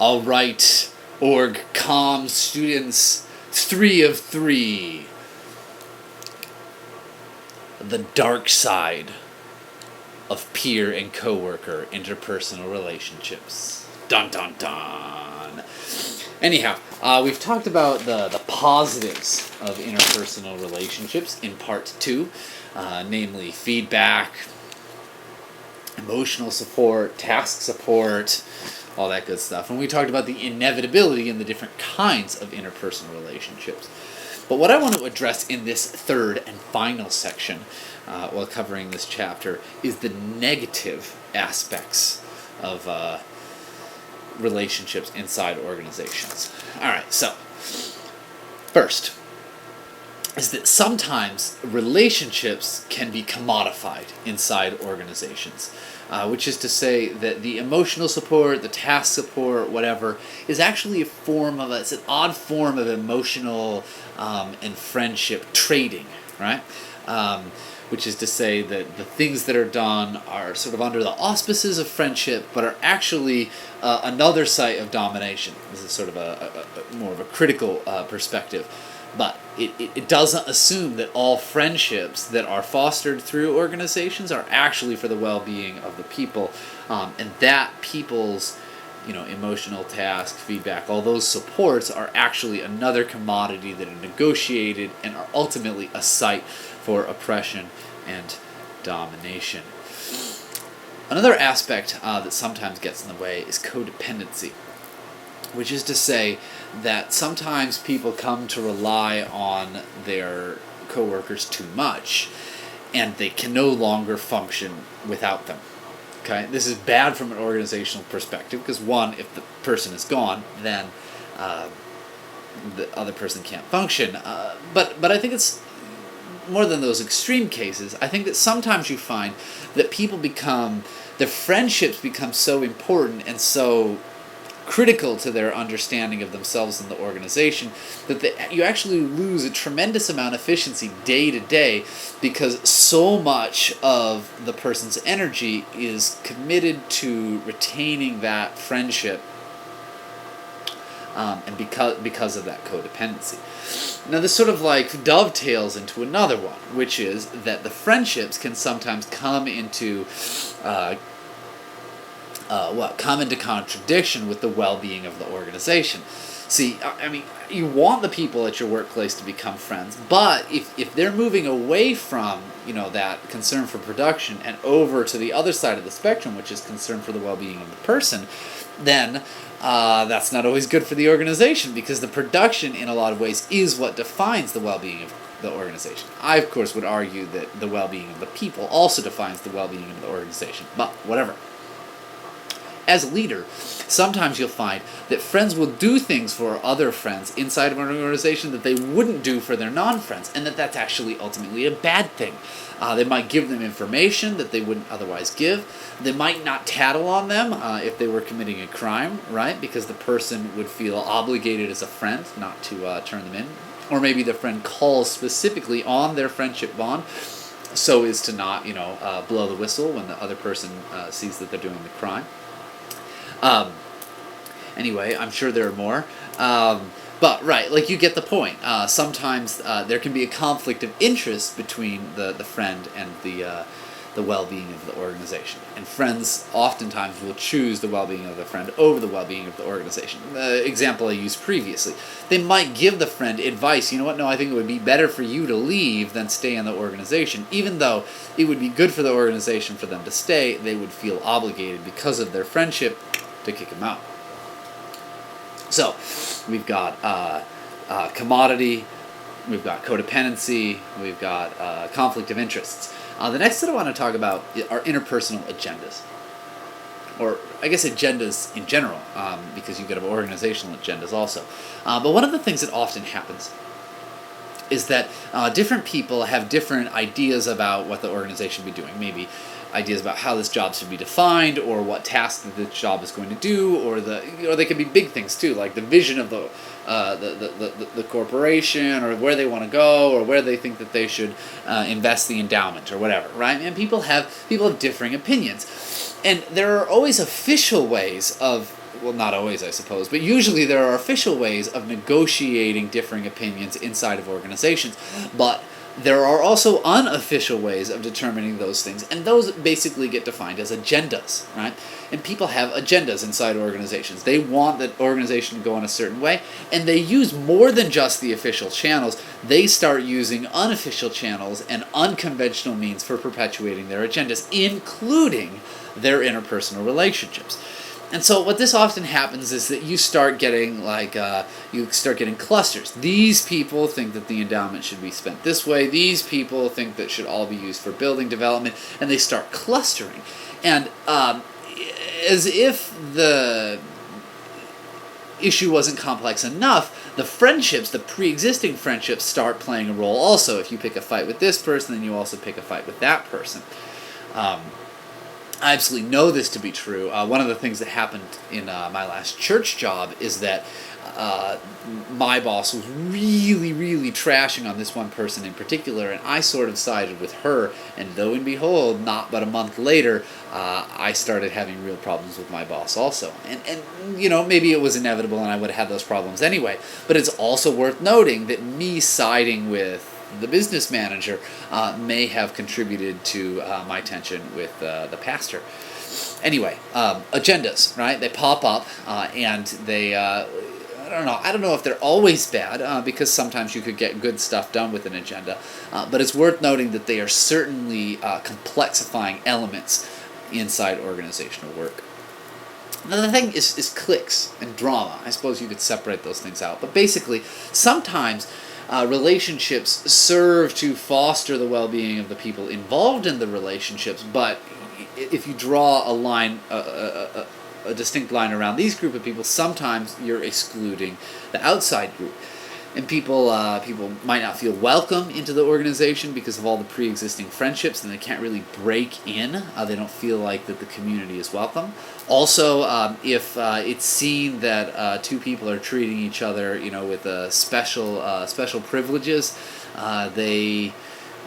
All right, org com students, 3 of 3. The dark side of peer and coworker interpersonal relationships. Dun dun dun. Anyhow, we've talked about the positives of interpersonal relationships in part 2, namely feedback, emotional support, task support, all that good stuff. And we talked about the inevitability and the different kinds of interpersonal relationships. But what I want to address in this third and final section, while covering this chapter, is the negative aspects of relationships inside organizations. Alright, so, first, is that sometimes relationships can be commodified inside organizations. Which is to say that the emotional support, the task support, whatever, is actually it's an odd form of emotional and friendship trading, right? Which is to say that the things that are done are sort of under the auspices of friendship, but are actually another site of domination. This is sort of a more of a critical perspective. But it doesn't assume that all friendships that are fostered through organizations are actually for the well-being of the people, and that people's, emotional task, feedback, all those supports are actually another commodity that are negotiated and are ultimately a site for oppression and domination. Another aspect that sometimes gets in the way is codependency, which is to say that sometimes people come to rely on their coworkers too much, and they can no longer function without them. Okay, this is bad from an organizational perspective because, one, if the person is gone, then the other person can't function. But I think it's more than those extreme cases. I think that sometimes you find that their friendships become so important and so critical to their understanding of themselves and the organization that you actually lose a tremendous amount of efficiency day to day because so much of the person's energy is committed to retaining that friendship and because of that codependency. Now this sort of like dovetails into another one, which is that the friendships can sometimes come into contradiction with the well-being of the organization. See, I mean, you want the people at your workplace to become friends, but if they're moving away from, that concern for production and over to the other side of the spectrum, which is concern for the well-being of the person, then that's not always good for the organization because the production, in a lot of ways, is what defines the well-being of the organization. I, of course, would argue that the well-being of the people also defines the well-being of the organization, but whatever. As a leader, sometimes you'll find that friends will do things for other friends inside of an organization that they wouldn't do for their non-friends, and that's actually ultimately a bad thing. They might give them information that they wouldn't otherwise give. They might not tattle on them if they were committing a crime, right? Because the person would feel obligated as a friend not to turn them in. Or maybe the friend calls specifically on their friendship bond so as to not, blow the whistle when the other person sees that they're doing the crime. Anyway, I'm sure there are more. But, right, like you get the point. Sometimes there can be a conflict of interest between the friend and the well-being of the organization. And friends oftentimes will choose the well-being of the friend over the well-being of the organization. The example I used previously. They might give the friend advice, no, I think it would be better for you to leave than stay in the organization. Even though it would be good for the organization for them to stay, they would feel obligated because of their friendship to kick him out. So, we've got commodity, we've got codependency, we've got conflict of interests. The next that I want to talk about are interpersonal agendas. Or, I guess agendas in general, because you could have organizational agendas also. But one of the things that often happens is that different people have different ideas about what the organization should be doing. Maybe ideas about how this job should be defined, or what task that this job is going to do, or they could be big things too, like the vision of the corporation, or where they want to go, or where they think that they should invest the endowment, or whatever, right? And people have differing opinions, and there are always official ways of well, not always, I suppose, but usually there are official ways of negotiating differing opinions inside of organizations. But there are also unofficial ways of determining those things, and those basically get defined as agendas, right? And people have agendas inside organizations. They want that organization to go in a certain way, and they use more than just the official channels. They start using unofficial channels and unconventional means for perpetuating their agendas, including their interpersonal relationships. And so what this often happens is that you start getting clusters. These people think that the endowment should be spent this way. These people think that should all be used for building development, and they start clustering. And as if the issue wasn't complex enough, the friendships, the pre-existing friendships, start playing a role also. If you pick a fight with this person, then you also pick a fight with that person. I absolutely know this to be true. One of the things that happened in my last church job is that my boss was really, really trashing on this one person in particular, and I sort of sided with her, and lo and behold, not but a month later, I started having real problems with my boss also. And maybe it was inevitable and I would have had those problems anyway, but it's also worth noting that me siding with the business manager may have contributed to my tension with the pastor. Anyway, agendas, right? They pop up, and they, I don't know if they're always bad, because sometimes you could get good stuff done with an agenda, but it's worth noting that they are certainly complexifying elements inside organizational work. Another thing is cliques and drama. I suppose you could separate those things out, but basically, sometimes relationships serve to foster the well-being of the people involved in the relationships, but if you draw a line, a distinct line around these group of people, sometimes you're excluding the outside group. And people might not feel welcome into the organization because of all the pre-existing friendships, and they can't really break in. They don't feel like that the community is welcome. Also, if it's seen that two people are treating each other, with special privileges,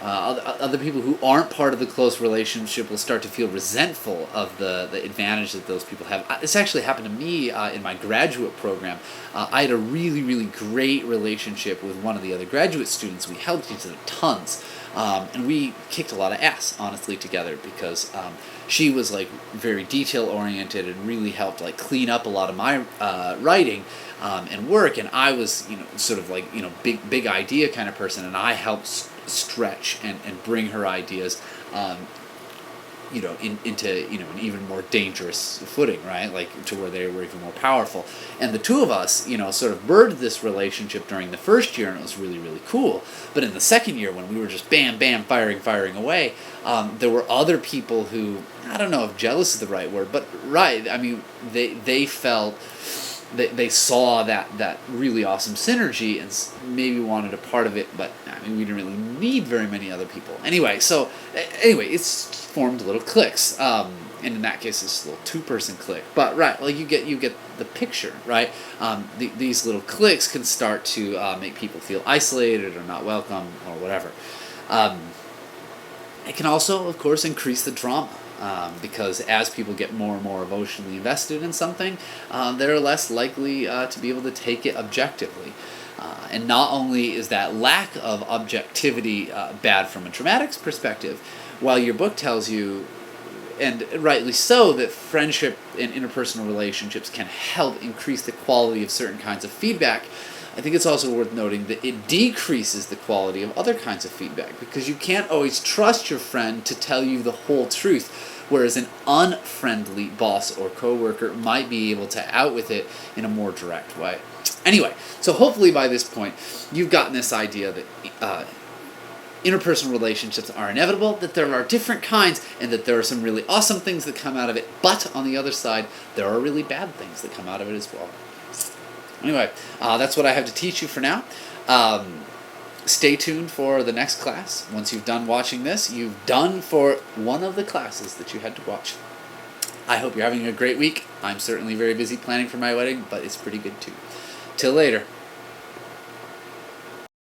other people who aren't part of the close relationship will start to feel resentful of the advantage that those people have. This actually happened to me in my graduate program. I had a really, really great relationship with one of the other graduate students. We helped each other tons, and we kicked a lot of ass, honestly, together, because she was very detail oriented and really helped clean up a lot of my writing and work, and I was sort of big idea kind of person, and I helped stretch and bring her ideas into an even more dangerous footing, right? To where they were even more powerful. And the two of us, sort of birthed this relationship during the first year, and it was really, really cool. But in the second year, when we were just bam, bam, firing away, there were other people who, I don't know if jealous is the right word, but right, I mean, they felt they saw that really awesome synergy and maybe wanted a part of it, but we didn't really need very many other people. Anyway, it's formed little cliques, and in that case, it's a little two-person clique. But right, you get the picture, right? These little cliques can start to make people feel isolated or not welcome or whatever. It can also, of course, increase the drama. Because as people get more and more emotionally invested in something, they're less likely to be able to take it objectively. And not only is that lack of objectivity bad from a dramatics perspective, while your book tells you, and rightly so, that friendship and interpersonal relationships can help increase the quality of certain kinds of feedback, I think it's also worth noting that it decreases the quality of other kinds of feedback, because you can't always trust your friend to tell you the whole truth, whereas an unfriendly boss or coworker might be able to out with it in a more direct way. Anyway, so hopefully by this point, you've gotten this idea that interpersonal relationships are inevitable, that there are different kinds, and that there are some really awesome things that come out of it, but on the other side, there are really bad things that come out of it as well. Anyway, that's what I have to teach you for now. Stay tuned for the next class. Once you've done watching this, you've done for one of the classes that you had to watch. I hope you're having a great week. I'm certainly very busy planning for my wedding, but it's pretty good too. Till later.